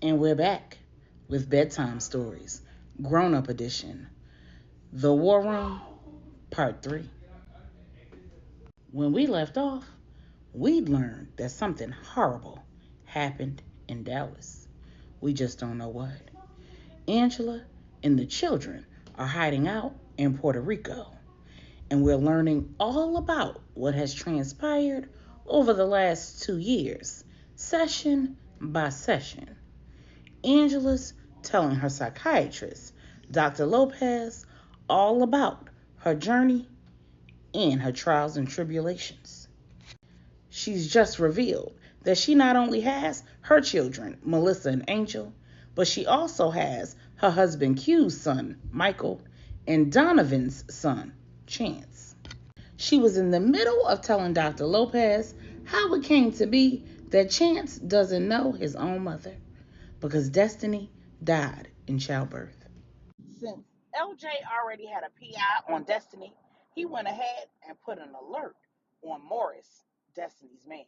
And we're back with Bedtime Stories, Grownup Edition, The War Room, Part 3. When we left off, we'd learned that something horrible happened in Dallas. We just don't know what. Angela and the children are hiding out in Puerto Rico, and we're learning all about what has transpired over the last 2 years, session by session. Angela's telling her psychiatrist, Dr. Lopez, all about her journey and her trials and tribulations. She's just revealed that she not only has her children, Melissa and Angel, but she also has her husband Q's son, Michael, and Donovan's son, Chance. She was in the middle of telling Dr. Lopez how it came to be that Chance doesn't know his own mother because Destiny died in childbirth. Since LJ already had a PI on Destiny, he went ahead and put an alert on Morris, Destiny's man,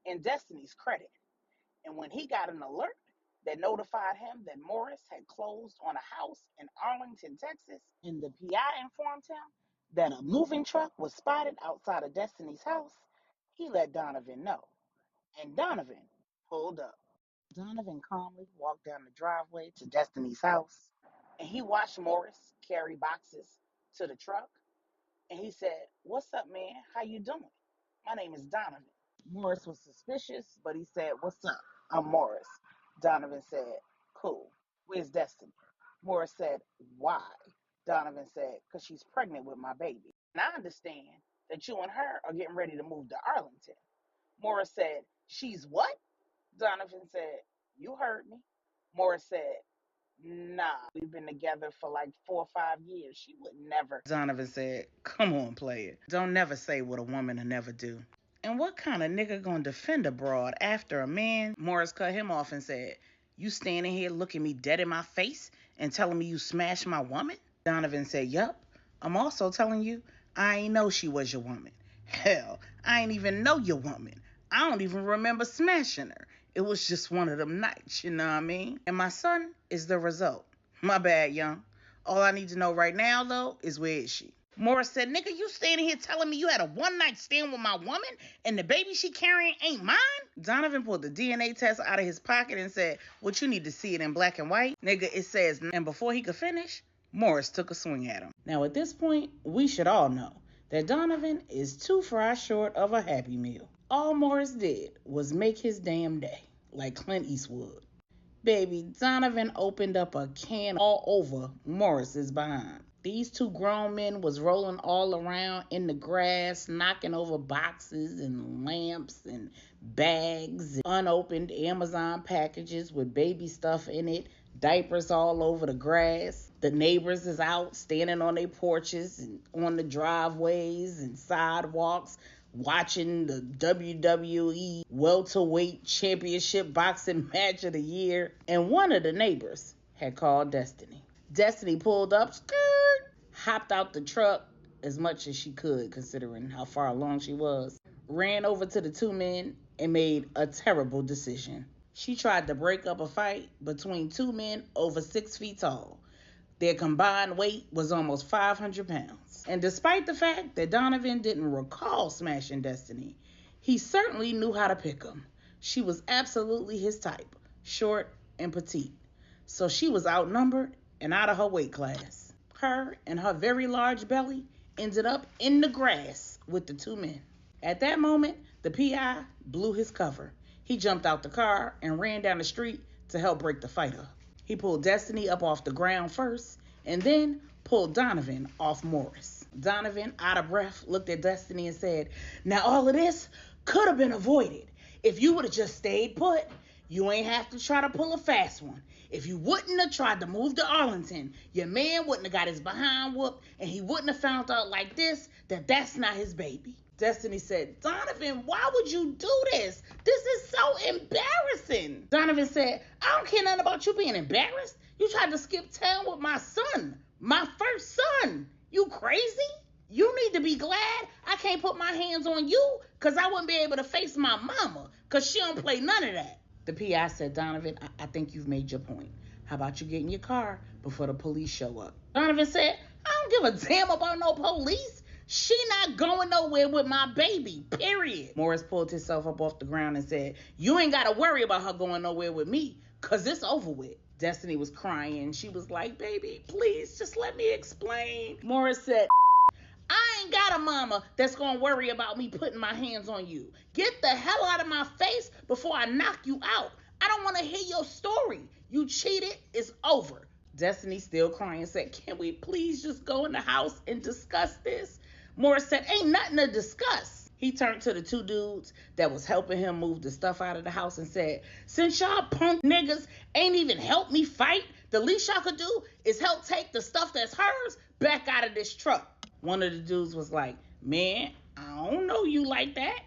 in Destiny's credit. And when he got an alert that notified him that Morris had closed on a house in Arlington, Texas, and the PI informed him that a moving truck was spotted outside of Destiny's house, he let Donovan know. And Donovan pulled up. Donovan calmly walked down the driveway to Destiny's house, and he watched Morris carry boxes to the truck. And he said, "What's up, man? How you doing? My name is Donovan." Morris was suspicious, but he said, "What's up? I'm Morris." Donovan said, "Cool. Where's Destiny?" Morris said, "Why?" Donovan said, "Because she's pregnant with my baby. And I understand that you and her are getting ready to move to Arlington." Morris said, "She's what?" Donovan said, "You heard me." Morris said, "Nah, we've been together for like 4 or 5 years. She would never." Donovan said, "Come on, play it. Don't never say what a woman will never do." "And what kind of nigga gonna defend a broad after a man?" Morris cut him off and said, "You standing here looking me dead in my face and telling me you smashed my woman?" Donovan said, "Yup. I'm also telling you I ain't know she was your woman. Hell, I ain't even know your woman. I don't even remember smashing her. It was just one of them nights, you know what I mean? And my son is the result. My bad, young. All I need to know right now, though, is where is she?" Morris said, "Nigga, you standing here telling me you had a one-night stand with my woman and the baby she carrying ain't mine?" Donovan pulled the DNA test out of his pocket and said, "What, you need to see it in black and white? Nigga, it says," and before he could finish, Morris took a swing at him. Now, at this point, we should all know that Donovan is 2 fries short of a Happy Meal. All Morris did was make his damn day, like Clint Eastwood. Baby, Donovan opened up a can all over Morris's behind. These two grown men was rolling all around in the grass, knocking over boxes and lamps and bags, and unopened Amazon packages with baby stuff in it, diapers all over the grass. The neighbors is out standing on their porches and on the driveways and sidewalks watching the WWE welterweight championship boxing match of the year. And one of the neighbors had called Destiny. Destiny pulled up, skirt, hopped out the truck as much as she could considering how far along she was, ran over to the two men and made a terrible decision. She tried to break up a fight between two men over 6 feet tall. Their combined weight was almost 500 pounds. And despite the fact that Donovan didn't recall smashing Destiny, he certainly knew how to pick them. She was absolutely his type, short and petite. So she was outnumbered and out of her weight class. Her and her very large belly ended up in the grass with the two men. At that moment, the PI blew his cover. He jumped out the car and ran down the street to help break the fight up. He pulled Destiny up off the ground first and then pulled Donovan off Morris. Donovan, out of breath, looked at Destiny and said, "Now all of this could have been avoided if you would have just stayed put. You ain't have to try to pull a fast one. If you wouldn't have tried to move to Arlington, your man wouldn't have got his behind whooped and he wouldn't have found out like this that that's not his baby." Destiny said, "Donovan, why would you do this? This is so embarrassing." Donovan said, "I don't care nothing about you being embarrassed. You tried to skip town with my son, my first son. You crazy? You need to be glad I can't put my hands on you because I wouldn't be able to face my mama because she don't play none of that." The PI said, Donovan, I think you've made your point. How about you get in your car before the police show up? Donovan said, I don't give a damn about no police. She not going nowhere with my baby, period. Morris pulled himself up off the ground and said, you ain't got to worry about her going nowhere with me, because it's over with. Destiny was crying. She was like, baby, please just let me explain. Morris said, I ain't got a mama that's going to worry about me putting my hands on you. Get the hell out of my face before I knock you out. I don't want to hear your story. You cheated. It's over. Destiny, still crying, said, can we please just go in the house and discuss this? Morris said, ain't nothing to discuss. He turned to the two dudes that was helping him move the stuff out of the house and said, since y'all punk niggas ain't even helped me fight, the least y'all could do is help take the stuff that's hers back out of this truck. One of the dudes was like, man, I don't know you like that.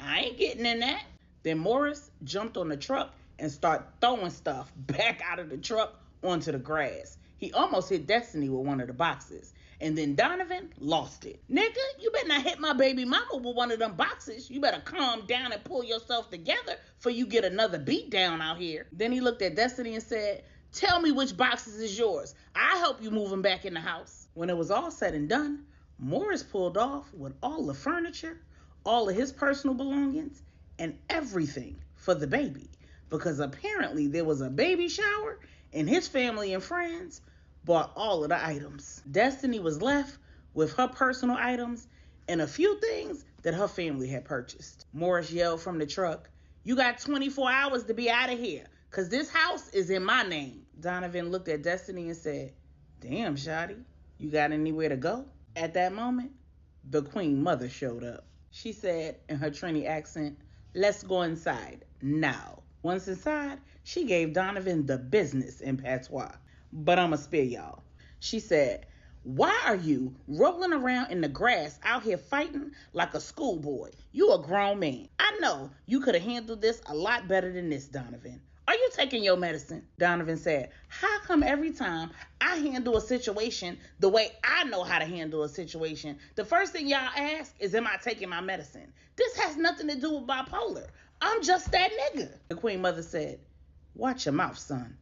I ain't getting in that. Then Morris jumped on the truck and started throwing stuff back out of the truck onto the grass. He almost hit Destiny with one of the boxes. And then Donovan lost it. Nigga, you better not hit my baby mama with one of them boxes. You better calm down and pull yourself together before you get another beat down out here. Then he looked at Destiny and said, tell me which boxes is yours. I'll help you move them back in the house. When it was all said and done, Morris pulled off with all the furniture, all of his personal belongings, and everything for the baby. Because apparently there was a baby shower and his family and friends bought all of the items. Destiny was left with her personal items and a few things that her family had purchased. Morris yelled from the truck, you got 24 hours to be out of here, because this house is in my name. Donovan looked at Destiny and said, damn, shawty, you got anywhere to go? At that moment, the Queen Mother showed up. She said in her Trini accent, let's go inside now. Once inside, she gave Donovan the business in patois. But I'ma spare y'all. She said, why are you rolling around in the grass out here fighting like a schoolboy? You a grown man. I know you could have handled this a lot better than this, Donovan. Are you taking your medicine? Donovan said, how come every time I handle a situation the way I know how to handle a situation, the first thing y'all ask is, am I taking my medicine? This has nothing to do with bipolar. I'm just that nigga. The Queen Mother said, watch your mouth, son.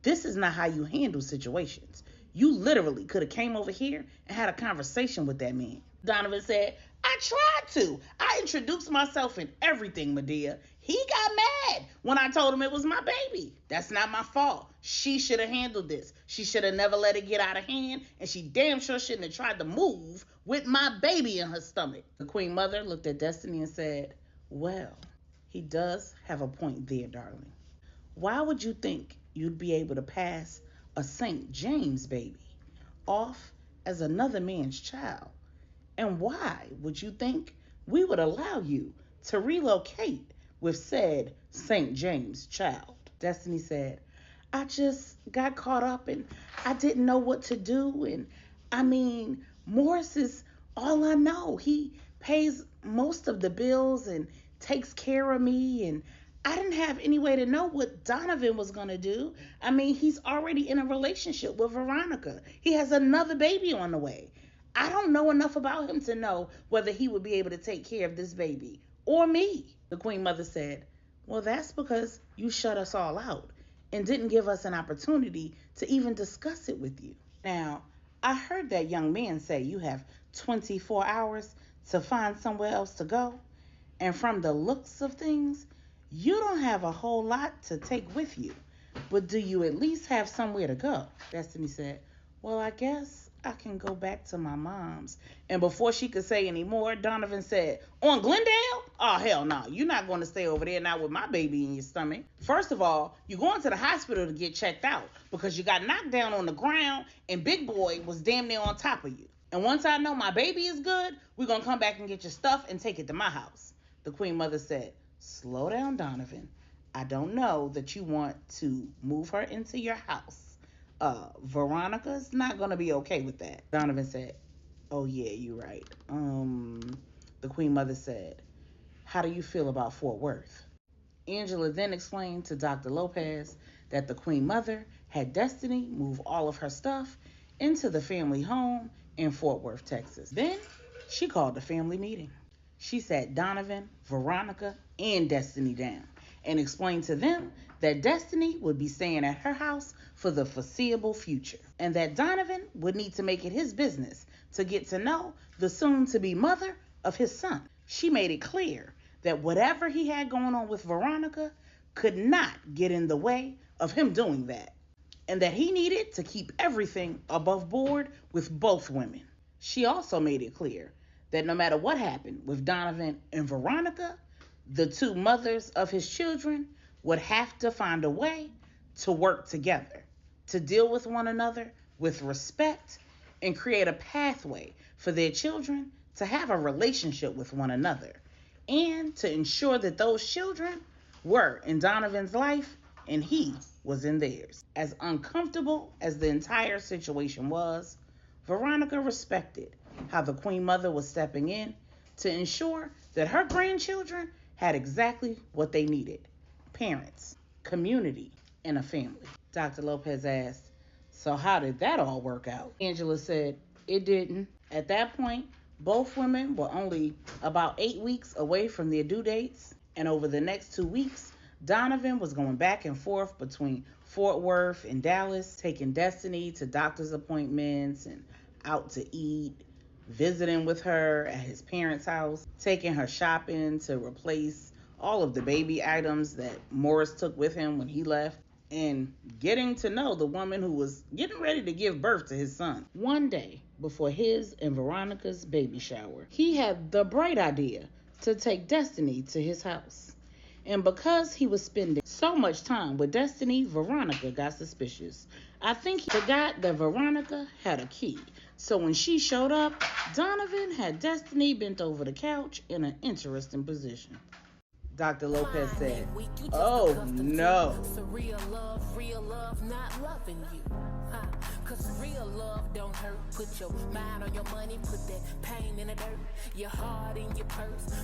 This is not how you handle situations. You literally could have came over here and had a conversation with that man. Donovan said, I tried to. I introduced myself and everything, Medea. He got mad when I told him it was my baby. That's not my fault. She should have handled this. She should have never let it get out of hand, and she damn sure shouldn't have tried to move with my baby in her stomach. The Queen Mother looked at Destiny and said, well, he does have a point there, darling. Why would you think you'd be able to pass a St. James baby off as another man's child? And why would you think we would allow you to relocate with said St. James child? Destiny said, I just got caught up and I didn't know what to do. And I mean, Morris is all I know. He pays most of the bills and takes care of me, and I didn't have any way to know what Donovan was going to do. I mean, he's already in a relationship with Veronica. He has another baby on the way. I don't know enough about him to know whether he would be able to take care of this baby or me. The Queen Mother said, well, that's because you shut us all out and didn't give us an opportunity to even discuss it with you. Now, I heard that young man say you have 24 hours to find somewhere else to go. And from the looks of things, you don't have a whole lot to take with you. But do you at least have somewhere to go? Destiny said, well, I guess I can go back to my mom's. And before she could say any more, Donovan said, on Glendale? Oh, hell no. You're not going to stay over there now with my baby in your stomach. First of all, you're going to the hospital to get checked out because you got knocked down on the ground and Big Boy was damn near on top of you. And once I know my baby is good, we're going to come back and get your stuff and take it to my house. The Queen Mother said, slow down, Donovan. I don't know that you want to move her into your house. Veronica's not going to be okay with that. Donovan said, oh, yeah, you're right. The Queen Mother said, how do you feel about Fort Worth? Angela then explained to Dr. Lopez that the Queen Mother had Destiny move all of her stuff into the family home in Fort Worth, Texas. Then she called a family meeting. She sat Donovan, Veronica, and Destiny down and explained to them that Destiny would be staying at her house for the foreseeable future, and that Donovan would need to make it his business to get to know the soon-to-be mother of his son. She made it clear that whatever he had going on with Veronica could not get in the way of him doing that, and that he needed to keep everything above board with both women. She also made it clear that no matter what happened with Donovan and Veronica, the two mothers of his children would have to find a way to work together, to deal with one another with respect, and create a pathway for their children to have a relationship with one another, and to ensure that those children were in Donovan's life and he was in theirs. As uncomfortable as the entire situation was, Veronica respected how the Queen Mother was stepping in to ensure that her grandchildren had exactly what they needed: parents, community, and a family. Dr. Lopez asked, "So how did that all work out?" Angela said, "It didn't." At that point, both women were only about 8 weeks away from their due dates, and over the next 2 weeks, Donovan was going back and forth between Fort Worth and Dallas, taking Destiny to doctor's appointments and out to eat, visiting with her at his parents' house, taking her shopping to replace all of the baby items that Morris took with him when he left, and getting to know the woman who was getting ready to give birth to his son. One day before his and Veronica's baby shower, he had the bright idea to take Destiny to his house. And because he was spending so much time with Destiny, Veronica got suspicious. I think he forgot that Veronica had a key. So when she showed up, Donovan had Destiny bent over the couch in an interesting position. Dr. Lopez said, "Oh no." So real love, not loving you. Cause real love don't hurt. Put your mind on your money, put that pain in the dirt. Your heart in your purse.